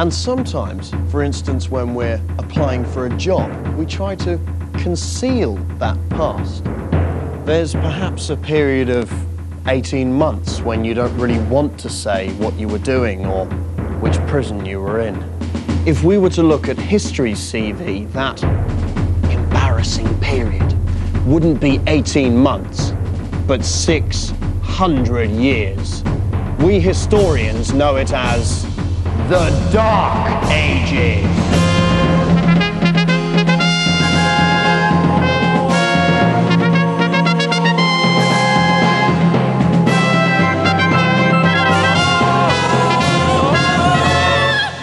And sometimes, for instance, when we're applying for a job, we try to conceal that past. There's perhaps a period of 18 months when you don't really want to say what you were doing or which prison you were in. If we were to look at history's CV, that embarrassing period wouldn't be 18 months, but 600 years. We historians know it as the Dark Ages.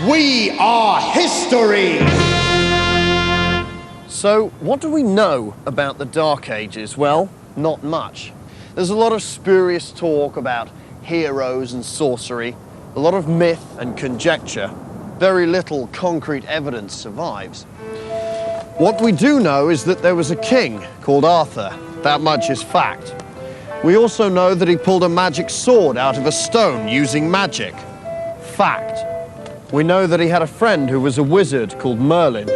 We are history! So, what do we know about the Dark Ages? Well, not much. There's a lot of spurious talk about heroes and sorcery, a lot of myth and conjecture. Very little concrete evidence survives. What we do know is that there was a king called Arthur. That much is fact. We also know that he pulled a magic sword out of a stone using magic. Fact. We know that he had a friend who was a wizard called Merlin.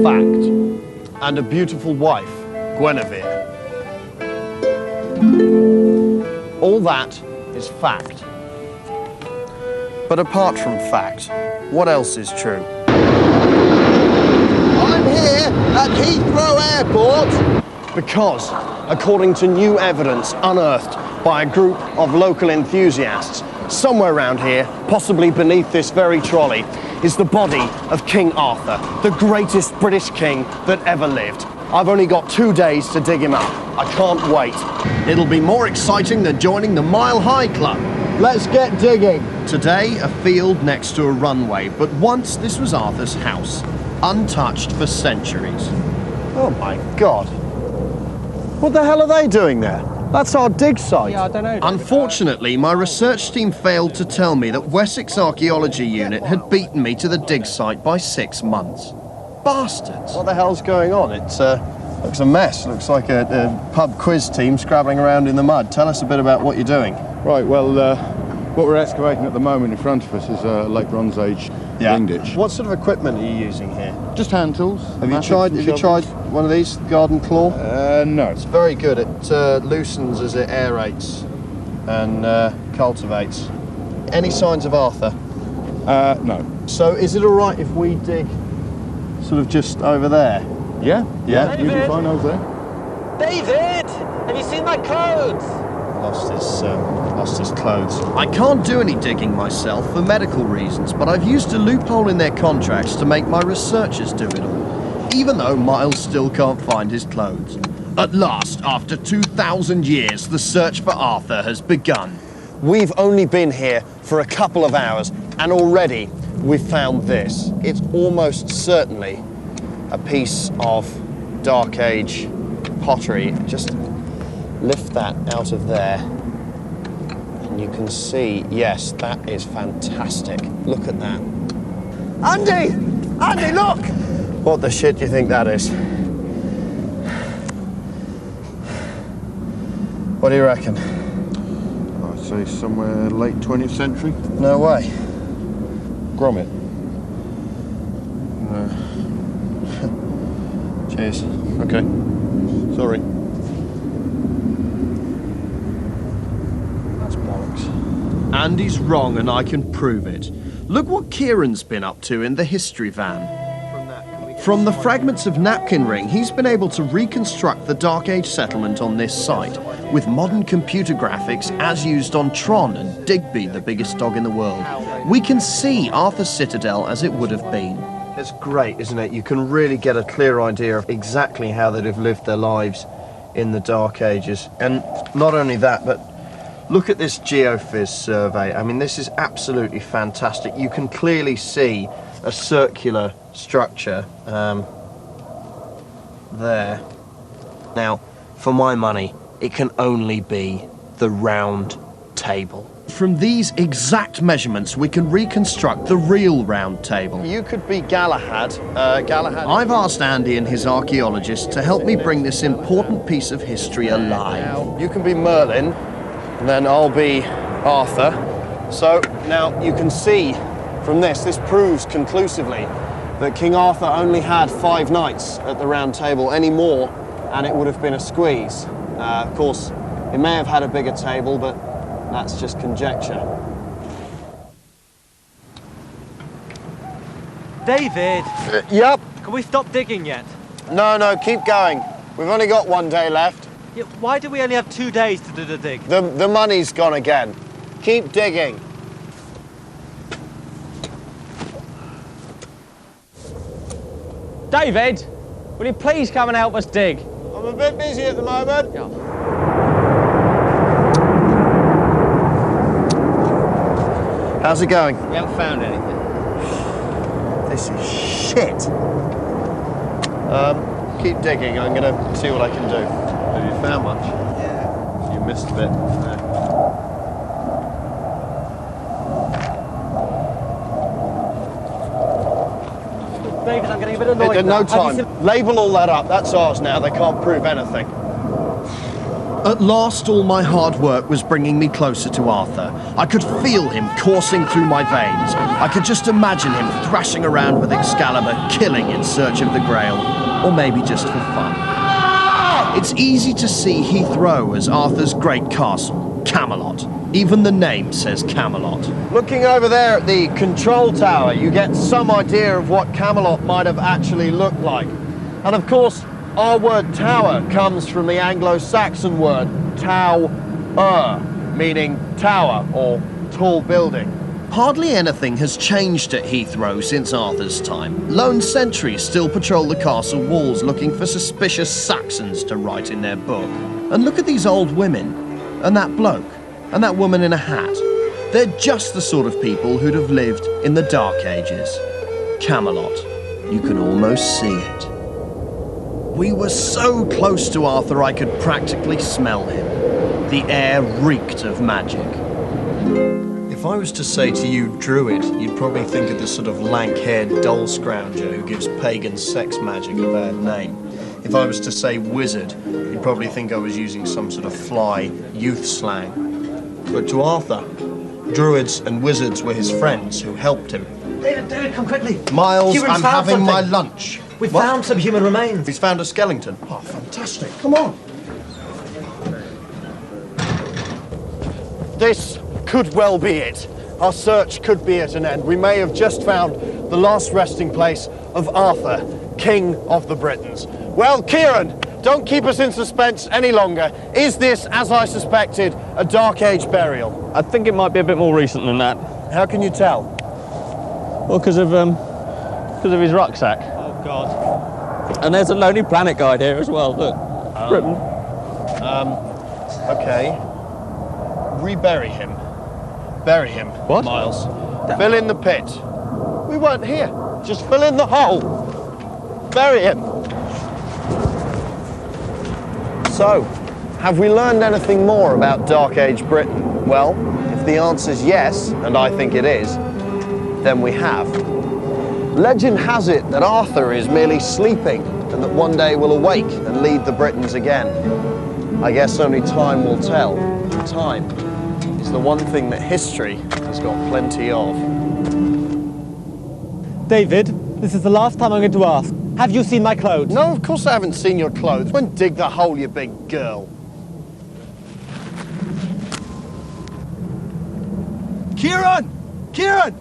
Fact. And a beautiful wife, Guinevere. All that is fact. But apart from fact, what else is true? I'm here at Heathrow Airport. Because, according to new evidence unearthed by a group of local enthusiasts, somewhere around here, possibly beneath this very trolley, is the body of King Arthur, the greatest British king that ever lived. I've only got 2 days to dig him up. I can't wait. It'll be more exciting than joining the Mile High Club. Let's get digging. Today, a field next to a runway, but once this was Arthur's house, untouched for centuries. Oh my God. What the hell are they doing there? That's our dig site. Yeah, I don't know. Unfortunately, my research team failed to tell me that Wessex Archaeology Unit had beaten me to the dig site by 6 months. Bastards. What the hell's going on? It looks a mess. Looks like a pub quiz team scrabbling around in the mud. Tell us a bit about what you're doing. Right, well, what we're excavating at the moment in front of us is a late Bronze Age ring ditch. What sort of equipment are you using here? Just hand tools. Have you tried one of these, garden claw? No. It's very good. It loosens as it aerates and cultivates. Any signs of Arthur? No. So is it all right if we dig sort of just over there? Yeah? Yeah? You'll be fine over there. David! Have you seen my clothes? Lost his clothes. I can't do any digging myself for medical reasons, but I've used a loophole in their contracts to make my researchers do it all, even though Miles still can't find his clothes. At last, after 2,000 years, the search for Arthur has begun. We've only been here for a couple of hours, and already we've found this. It's almost certainly a piece of Dark Age pottery. Just lift that out of there and you can see, yes, that is fantastic. Look at that. Andy! Andy, look! What the shit do you think that is? What do you reckon? I'd say somewhere late 20th century. No way. Grommet. No. Cheers. Okay. Sorry. Andy's wrong and I can prove it. Look what Kieran's been up to in the history van. From the fragments of napkin ring, he's been able to reconstruct the Dark Age settlement on this site with modern computer graphics as used on Tron and Digby, the biggest dog in the world. We can see Arthur's citadel as it would have been. It's great, isn't it? You can really get a clear idea of exactly how they'd have lived their lives in the Dark Ages. And not only that, but look at this geophys survey. I mean, this is absolutely fantastic. You can clearly see a circular structure there. Now, for my money, it can only be the round table. From these exact measurements, we can reconstruct the real round table. You could be Galahad. I've asked Andy and his archaeologists to help me bring this important piece of history alive. You can be Merlin, and then I'll be Arthur. So now you can see From this proves conclusively that King Arthur only had 5 knights at the Round Table. Any more, and it would have been a squeeze. Of course, it may have had a bigger table, but that's just conjecture. David! Yep. Can we stop digging yet? No, keep going. We've only got 1 day left. Yeah, why do we only have 2 days to do the dig? The money's gone again. Keep digging. David, will you please come and help us dig? I'm a bit busy at the moment. Yeah. How's it going? We haven't found anything. This is shit. Keep digging. I'm gonna see what I can do. Have you found much? Yeah. You missed a bit. David, I'm getting a bit annoyed. No now. time. Label all that up. That's ours now. They can't prove anything. At last, all my hard work was bringing me closer to Arthur. I could feel him coursing through my veins. I could just imagine him thrashing around with Excalibur, killing in search of the Grail, or maybe just for fun. It's easy to see Heathrow as Arthur's great castle, Camelot. Even the name says Camelot. Looking over there at the control tower, you get some idea of what Camelot might have actually looked like. And of course, our word tower comes from the Anglo-Saxon word tow-er, meaning tower or tall building. Hardly anything has changed at Heathrow since Arthur's time. Lone sentries still patrol the castle walls looking for suspicious Saxons to write in their book. And look at these old women, and that bloke, and that woman in a hat. They're just the sort of people who'd have lived in the Dark Ages. Camelot. You can almost see it. We were so close to Arthur I could practically smell him. The air reeked of magic. If I was to say to you Druid, you'd probably think of this sort of lank-haired doll scrounger who gives pagan sex magic a bad name. If I was to say wizard, you'd probably think I was using some sort of fly youth slang. But to Arthur, druids and wizards were his friends who helped him. David, come quickly. Miles, Kieran's I'm found having my something. lunch. We've What? found some human remains. He's found a skeleton. Oh, fantastic. Come on. This could well be it. Our search could be at an end. We may have just found the last resting place of Arthur, King of the Britons. Well, Kieran, don't keep us in suspense any longer. Is this, as I suspected, a Dark Age burial? I think it might be a bit more recent than that. How can you tell? Well, because of his rucksack. Oh, God. And there's a Lonely Planet guide here as well, look. Britain. Okay. Rebury him. Bury him, What? Miles. Fill in the pit. We weren't here. Just fill in the hole. Bury him. So, have we learned anything more about Dark Age Britain? Well, if the answer's yes, and I think it is, then we have. Legend has it that Arthur is merely sleeping and that one day will awake and lead the Britons again. I guess only time will tell. Time is the one thing that history has got plenty of. David, this is the last time I'm going to ask. Have you seen my clothes? No, of course I haven't seen your clothes. When dig the hole, you big girl. Kieran! Kieran!